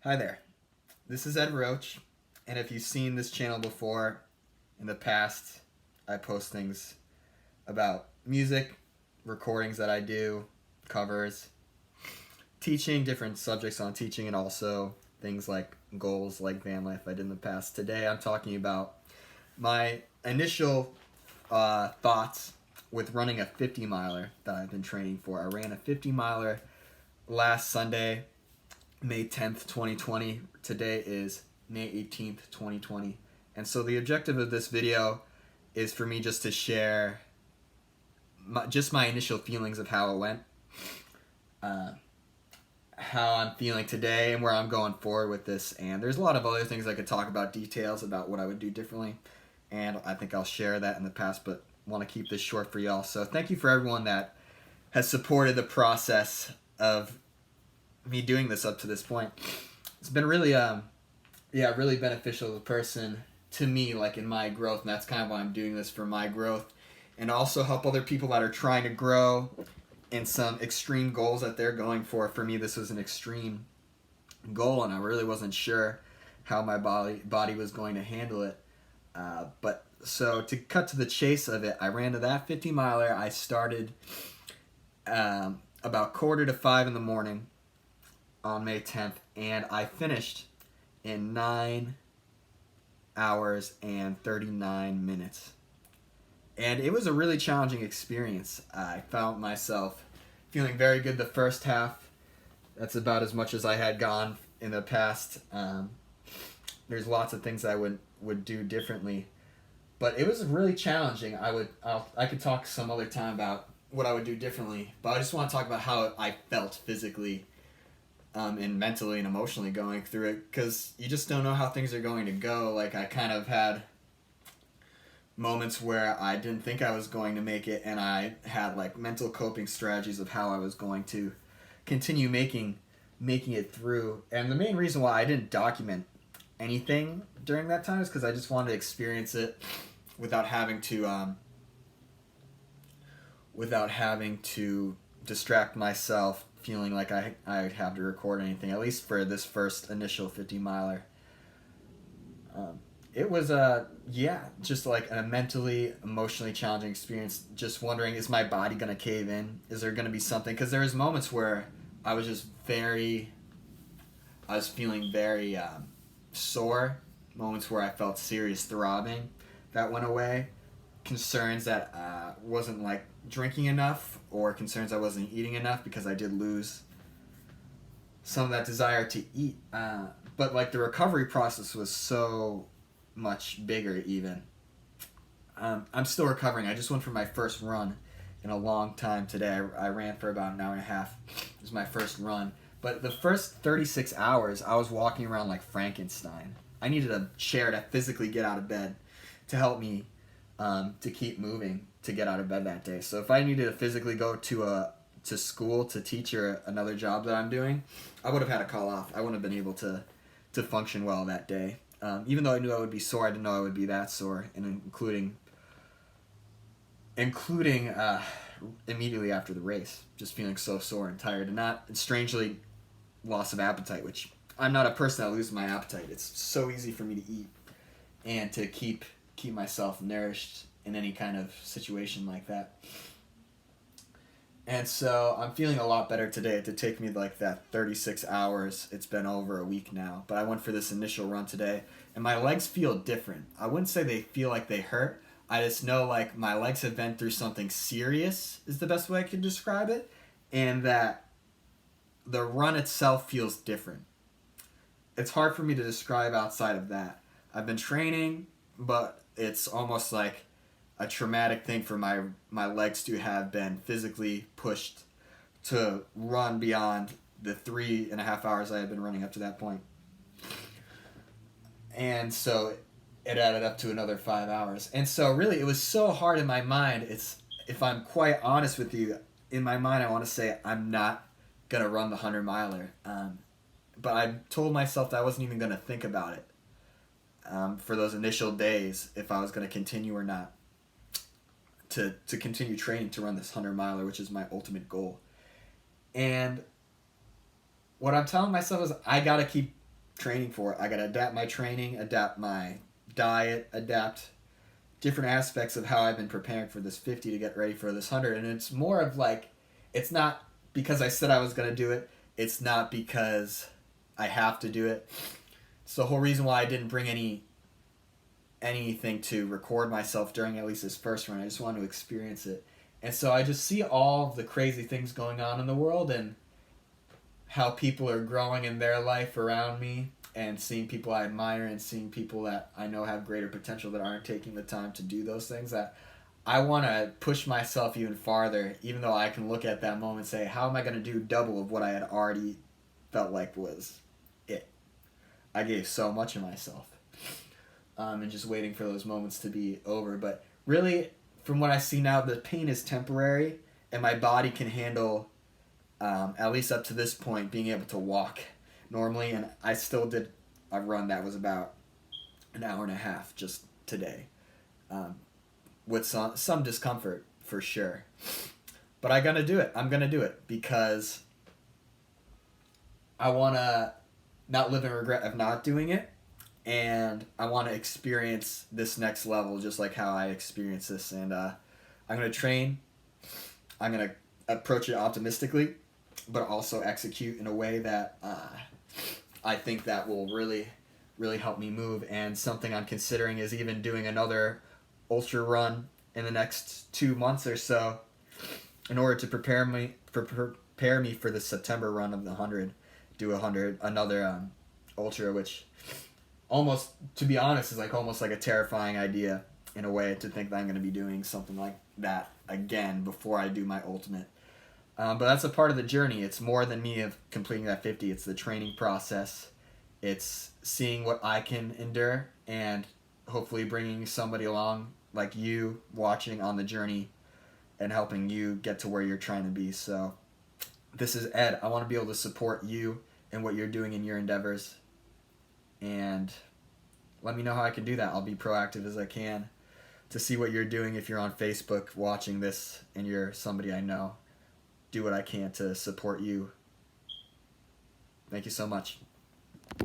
Hi there, this is Ed Roach, and if you've seen this channel before in the past, I post things about music, recordings that I do, covers, teaching, different subjects on teaching, and also things like goals like van life I did in the past. Today I'm talking about my initial thoughts with running a 50 miler that I've been training for. I ran a 50 miler last Sunday, May 10th, 2020. Today is May 18th, 2020. And so the objective of this video is for me just to share my initial feelings of how it went, how I'm feeling today, and where I'm going forward with this. And there's a lot of other things I could talk about, details about what I would do differently. And I think I'll share that in the past, but want to keep this short for y'all. So thank you for everyone that has supported the process of me doing this up to this point. It's been really really beneficial to the person, to me, like in my growth, and that's kind of why I'm doing this, for my growth, and also help other people that are trying to grow in some extreme goals that they're going for. For me, this was an extreme goal, and I really wasn't sure how my body was going to handle it. But so to cut to the chase of it, I ran to that 50 miler. I started about 4:45 in the morning on May 10th, and I finished in 9 hours and 39 minutes. And it was a really challenging experience. I found myself feeling very good the first half. That's about as much as I had gone in the past. There's lots of things I would do differently, but it was really challenging. I could talk some other time about what I would do differently, but I just want to talk about how I felt physically, and mentally and emotionally going through it, because you just don't know how things are going to go. Like, I kind of had moments where I didn't think I was going to make it, and I had like mental coping strategies of how I was going to continue making it through. And the main reason why I didn't document anything during that time is because I just wanted to experience it without having to distract myself, feeling like I'd have to record anything, at least for this first initial 50 miler. It was just like a mentally, emotionally challenging experience. Just wondering, is my body gonna cave in? Is there gonna be something? Because there was moments where I was feeling very sore. Moments where I felt serious throbbing that went away. Concerns that wasn't like drinking enough, or concerns I wasn't eating enough, because I did lose some of that desire to eat. But like the recovery process was so much bigger even. I'm still recovering. I just went for my first run in a long time today. I ran for about an hour and a half. It was my first run. But the first 36 hours, I was walking around like Frankenstein. I needed a chair to physically get out of bed to help me to keep moving, to get out of bed that day. So if I needed to physically go to school to teach, or another job that I'm doing, I would have had to call off. I wouldn't have been able to function well that day. Even though I knew I would be sore, I didn't know I would be that sore, and including immediately after the race, just feeling so sore and tired, and strangely, loss of appetite, which I'm not a person that loses my appetite. It's so easy for me to eat and to keep myself nourished in any kind of situation like that. And so I'm feeling a lot better today. It did take me like that 36 hours. It's been over a week now, but I went for this initial run today, and my legs feel different. I wouldn't say they feel like they hurt. I just know like my legs have been through something serious, is the best way I could describe it, and that the run itself feels different. It's hard for me to describe outside of that. I've been training, but it's almost like a traumatic thing for my legs to have been physically pushed to run beyond the 3.5 hours I had been running up to that point. And so it added up to another 5 hours. And so really it was so hard in my mind. If I'm quite honest with you, in my mind I want to say I'm not going to run the 100 miler. But I told myself that I wasn't even going to think about it for those initial days, if I was going to continue or not, to continue training to run this 100 miler, which is my ultimate goal. And what I'm telling myself is I gotta keep training for it. I got to adapt my training, adapt my diet, adapt different aspects of how I've been preparing for this 50 to get ready for this 100. And it's more of like, it's not because I said I was going to do it. It's not because I have to do it. It's the whole reason why I didn't bring anything to record myself during at least this first run. I just wanted to experience it. And so I just see all of the crazy things going on in the world and how people are growing in their life around me, and seeing people I admire and seeing people that I know have greater potential that aren't taking the time to do those things, that I want to push myself even farther, even though I can look at that moment and say, how am I going to do double of what I had already felt like was it? I gave so much of myself. And just waiting for those moments to be over. But really, from what I see now, the pain is temporary, and my body can handle, at least up to this point, being able to walk normally. And I still did a run that was about an hour and a half just today, with some discomfort for sure. But I'm gonna do it. I'm gonna do it because I want to not live in regret of not doing it. And I want to experience this next level just like how I experienced this. And I'm going to train. I'm going to approach it optimistically, but also execute in a way that I think that will really, really help me move. And something I'm considering is even doing another ultra run in the next 2 months or so in order to prepare me for the September run of the 100. Do another ultra, which almost, to be honest, is like almost like a terrifying idea in a way, to think that I'm going to be doing something like that again before I do my ultimate. But that's a part of the journey. It's more than me of completing that 50. It's the training process. It's seeing what I can endure and hopefully bringing somebody along like you watching on the journey and helping you get to where you're trying to be. So this is Ed. I want to be able to support you and what you're doing in your endeavors. And let me know how I can do that. I'll be proactive as I can to see what you're doing. If you're on Facebook watching this and you're somebody I know, do what I can to support you. Thank you so much.